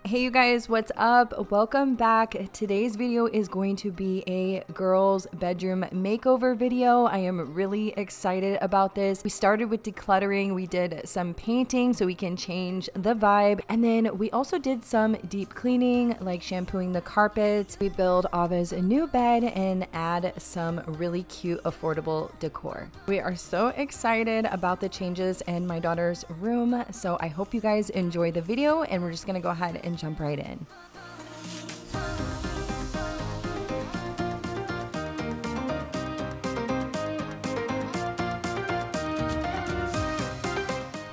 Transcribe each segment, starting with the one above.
Hey you guys, what's up? Welcome back. Today's video is going to be a girls' bedroom makeover video. I am really excited about this. We started with decluttering. We did some painting so we can change the vibe. And then we also did some deep cleaning, like shampooing the carpets. We built Ava's a new bed and add some really cute, affordable decor. We are so excited about the changes in my daughter's room. So I hope you guys enjoy the video, and we're just gonna go ahead and jump right in.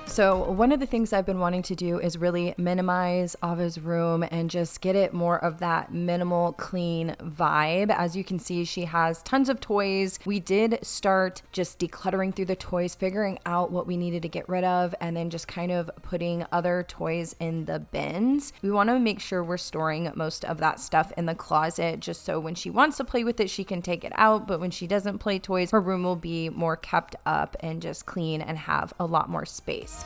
So one of the things I've been wanting to do is really minimize Ava's room and just get it more of that minimal, clean vibe. As you can see, she has tons of toys. We did start just decluttering through the toys, figuring out what we needed to get rid of, and then just kind of putting other toys in the bins. We want to make sure we're storing most of that stuff in the closet, just so when she wants to play with it, she can take it out. But when she doesn't play toys, her room will be more kept up and just clean and have a lot more space.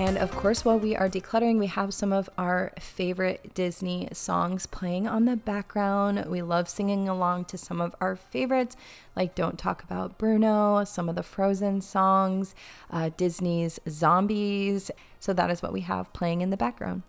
And of course, while we are decluttering, we have some of our favorite Disney songs playing on the background. We love singing along to some of our favorites, like Don't Talk About Bruno, some of the Frozen songs, Disney's Zombies. So that is what we have playing in the background.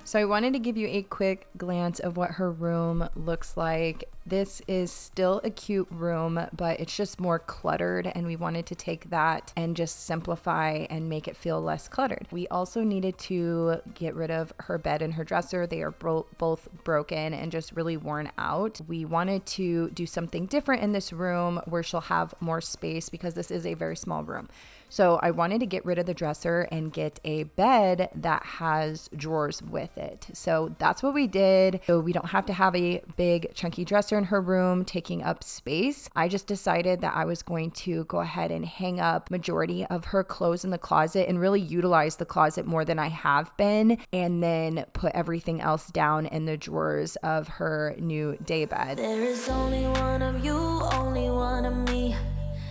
So I wanted to give you a quick glance of what her room looks like. This is still a cute room, but it's just more cluttered, and we wanted to take that and just simplify and make it feel less cluttered. We also needed to get rid of her bed and her dresser. They are both broken and just really worn out. We wanted to do something different in this room where she'll have more space, because this is a very small room. So I wanted to get rid of the dresser and get a bed that has drawers with it. So that's what we did. So we don't have to have a big chunky dresser in her room taking up space. I just decided that I was going to go ahead and hang up majority of her clothes in the closet and really utilize the closet more than I have been, and then put everything else down in the drawers of her new day bed. There is only one of you, only one of me.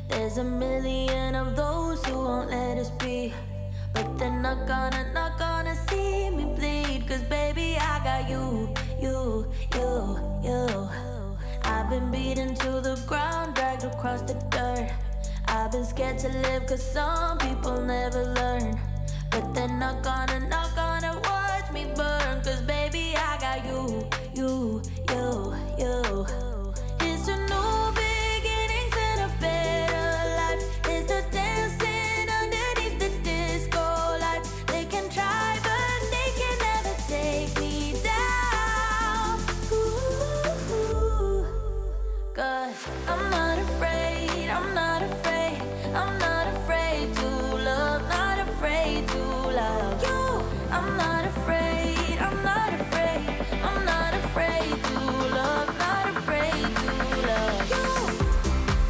There's a million of those who won't let us be, but they're not gonna see me bleed. Cause baby, I got you. I've been beaten to the ground, dragged across the dirt. I've been scared to live cause some people never learn, but they're not gonna watch me burn. Cause baby, I got you. It's a new beginnings and a better life. It's the dancing underneath the disco lights. They can try, but they can never take me down. Ooh, cause I'm not afraid, I'm not afraid, I'm not afraid to love, not afraid to love you. I'm not afraid, I'm not afraid, I'm not afraid to love, not afraid to love you.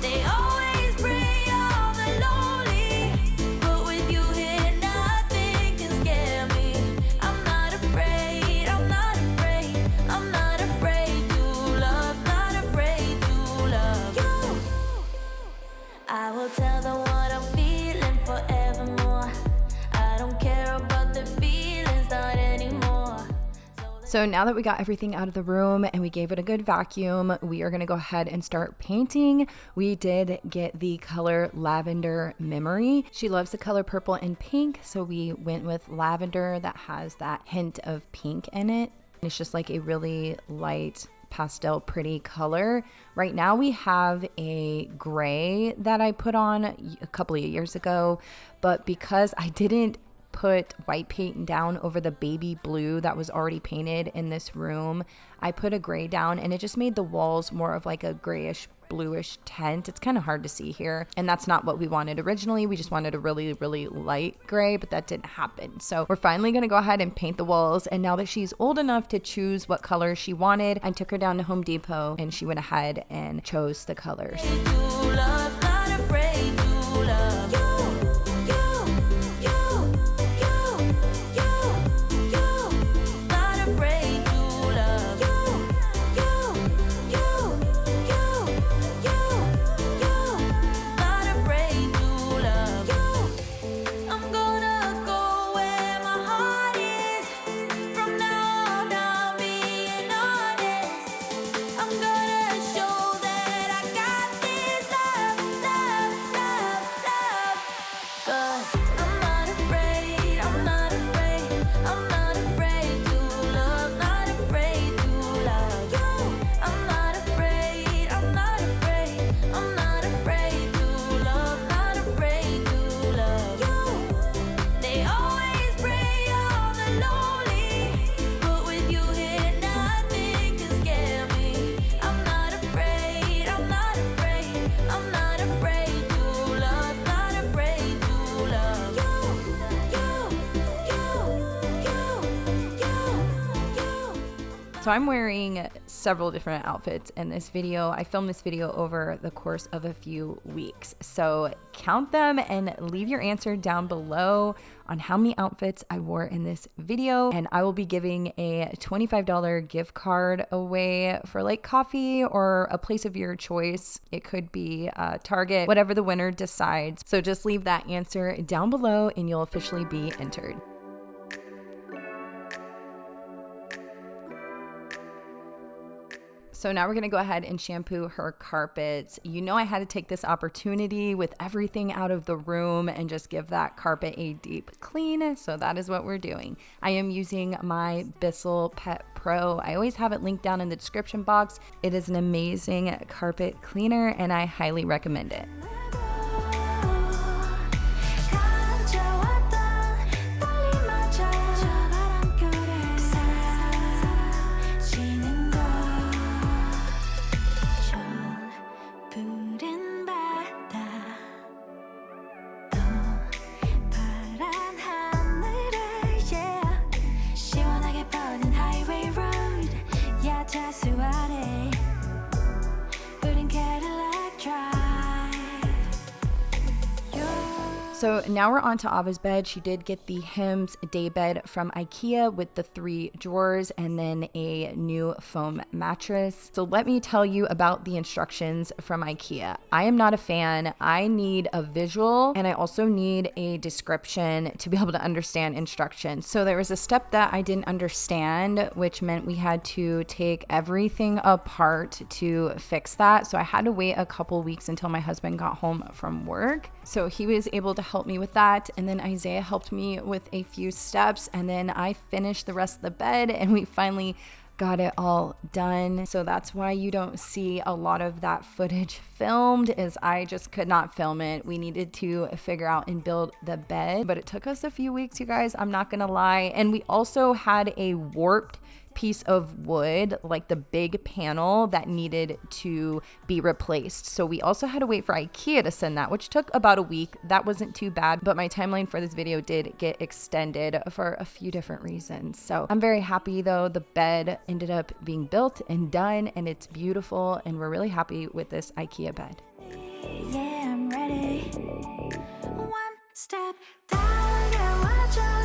They always bring all the lonely, but with you here, nothing can scare me. I'm not afraid, I'm not afraid, I'm not afraid to love, not afraid to love you. I will tell them what I'm feeling forevermore. I don't care about the feelings, not anymore. So now that we got everything out of the room and we gave it a good vacuum, we are going to go ahead and start painting. We did get the color Lavender Memory. She loves the color purple and pink, so we went with lavender that has that hint of pink in it. It's just like a really light pastel pretty color. Right now we have a gray that I put on a couple of years ago, but because I didn't put white paint down over the baby blue that was already painted in this room, I put a gray down, and it just made the walls more of like a grayish bluish tint. It's kind of hard to see here, and that's not what we wanted originally. We just wanted a really, really light gray, but that didn't happen. So we're finally gonna go ahead and paint the walls, and now that she's old enough to choose what color she wanted, I took her down to Home Depot and she went ahead and chose the colors. So I'm wearing several different outfits in this video. I filmed this video over the course of a few weeks. So count them and leave your answer down below on how many outfits I wore in this video. And I will be giving a $25 gift card away for like coffee or a place of your choice. It could be Target, whatever the winner decides. So just leave that answer down below and you'll officially be entered. So now we're gonna go ahead and shampoo her carpets. You know I had to take this opportunity with everything out of the room and just give that carpet a deep clean. So that is what we're doing. I am using my Bissell Pet Pro. I always have it linked down in the description box. It is an amazing carpet cleaner and I highly recommend it. So now we're on to Ava's bed. She did get the Hims day bed from Ikea with the 3 drawers and then a new foam mattress. So let me tell you about the instructions from Ikea. I am not a fan. I need a visual and I also need a description to be able to understand instructions. So there was a step that I didn't understand, which meant we had to take everything apart to fix that. So I had to wait a couple weeks until my husband got home from work. So he was able to help me with that, and then Isaiah helped me with a few steps, and then I finished the rest of the bed and we finally got it all done. So that's why you don't see a lot of that footage filmed, is I just could not film it. We needed to figure out and build the bed, but it took us a few weeks, you guys, I'm not gonna lie. And we also had a warped piece of wood, like the big panel, that needed to be replaced. So we also had to wait for Ikea to send that, which took about a week. That wasn't too bad, but my timeline for this video did get extended for a few different reasons. So I'm very happy though. The bed ended up being built and done and it's beautiful and we're really happy with this Ikea bed. Yeah, I'm ready. One step down, yeah, watch out.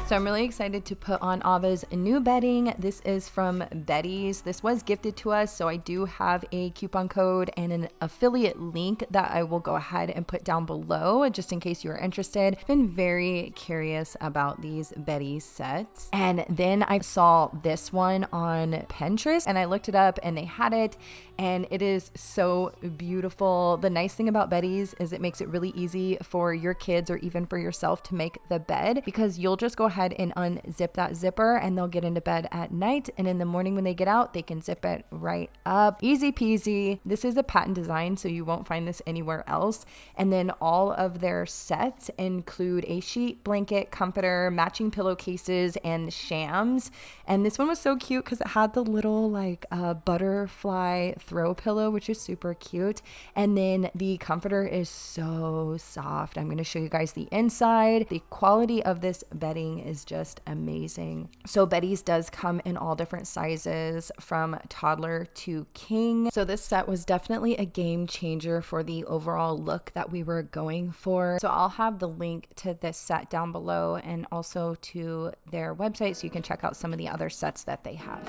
Like So I'm really excited to put on Ava's new bedding. This is from Beddy's. This was gifted to us, so I do have a coupon code and an affiliate link that I will go ahead and put down below just in case you are interested. I've been very curious about these Beddy's sets. And then I saw this one on Pinterest and I looked it up and they had it, and it is so beautiful. The nice thing about Beddy's is it makes it really easy for your kids or even for yourself to make the bed, because you'll just go ahead and unzip that zipper and they'll get into bed at night, and in the morning when they get out they can zip it right up. Easy peasy. This is a patent design, so you won't find this anywhere else. And then all of their sets include a sheet, blanket, comforter, matching pillowcases, and shams. And this one was so cute because it had the little like butterfly throw pillow, which is super cute. And then the comforter is so soft. I'm going to show you guys the inside. The quality of this bedding is just amazing. So Beddy's does come in all different sizes from toddler to king. So this set was definitely a game changer for the overall look that we were going for. So I'll have the link to this set down below and also to their website so you can check out some of the other sets that they have.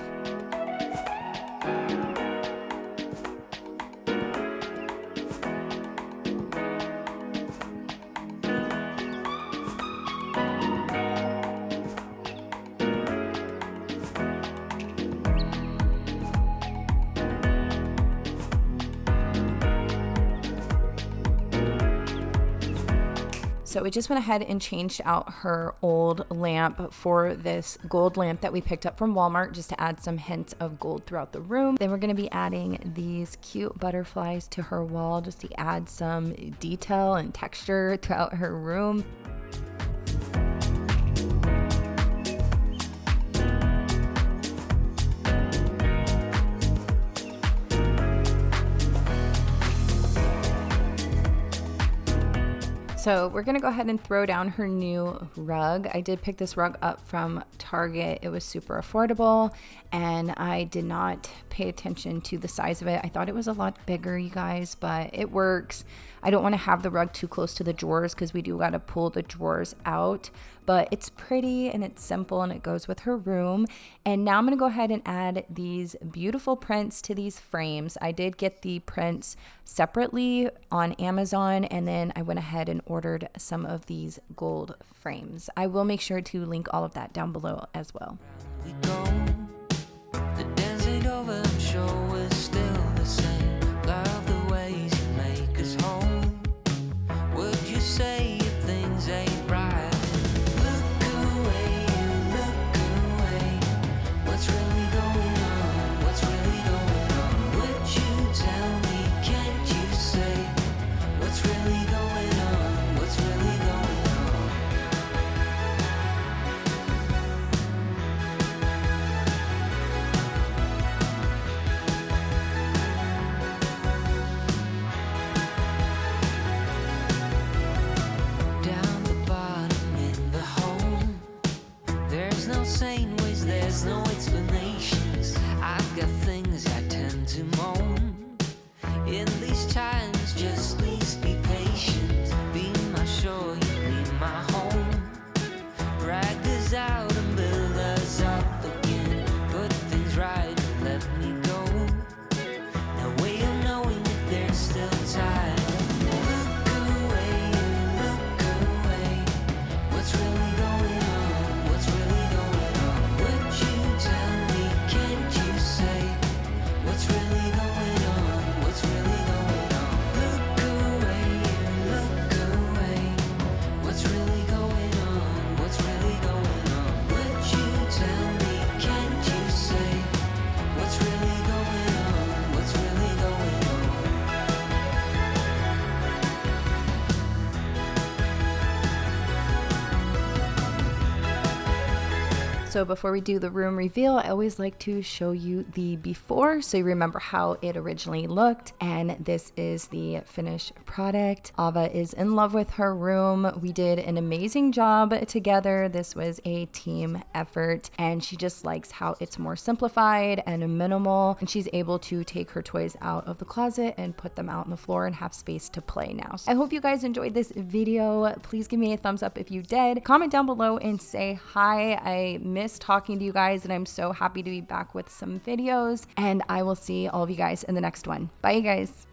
So we just went ahead and changed out her old lamp for this gold lamp that we picked up from Walmart, just to add some hints of gold throughout the room. Then we're going to be adding these cute butterflies to her wall just to add some detail and texture throughout her room. So we're gonna go ahead and throw down her new rug. I did pick this rug up from Target. It was super affordable and I did not pay attention to the size of it. I thought it was a lot bigger, you guys, but it works. I don't want to have the rug too close to the drawers because we do got to pull the drawers out, but it's pretty and it's simple and it goes with her room. And now I'm going to go ahead and add these beautiful prints to these frames. I did get the prints separately on Amazon, and then I went ahead and ordered some of these gold frames. I will make sure to link all of that down below as well. We go. The dance ain't over, I'm sure we're still the same. Love the ways you make us whole. Would you say if things ain't right? Look away, look away. What's really going on? What's really going on? Would you tell me, can't you say? What's really going on? What's really going on? Down the bottom in the home, there's no sane ways, there's no explanations. I've got things I tend to moan. In these times, just please be patient. Be my shore, you be my home. Drag us out and build us up again. Put things right and let me go. No way of knowing if there's still time. Look away, look away. What's really going on? What's really going on? Would you tell me, can't you say? What's really going on? What's really going on? Look away, look So before we do the room reveal, I always like to show you the before so you remember how it originally looked. And this is the finished product. Ava is in love with her room. We did an amazing job together. This was a team effort, and she just likes how it's more simplified and minimal, and she's able to take her toys out of the closet and put them out on the floor and have space to play now. So I hope you guys enjoyed this video. Please give me a thumbs up if you did. Comment down below and say hi. I miss talking to you guys, and I'm so happy to be back with some videos, and I will see all of you guys in the next one. Bye, you guys.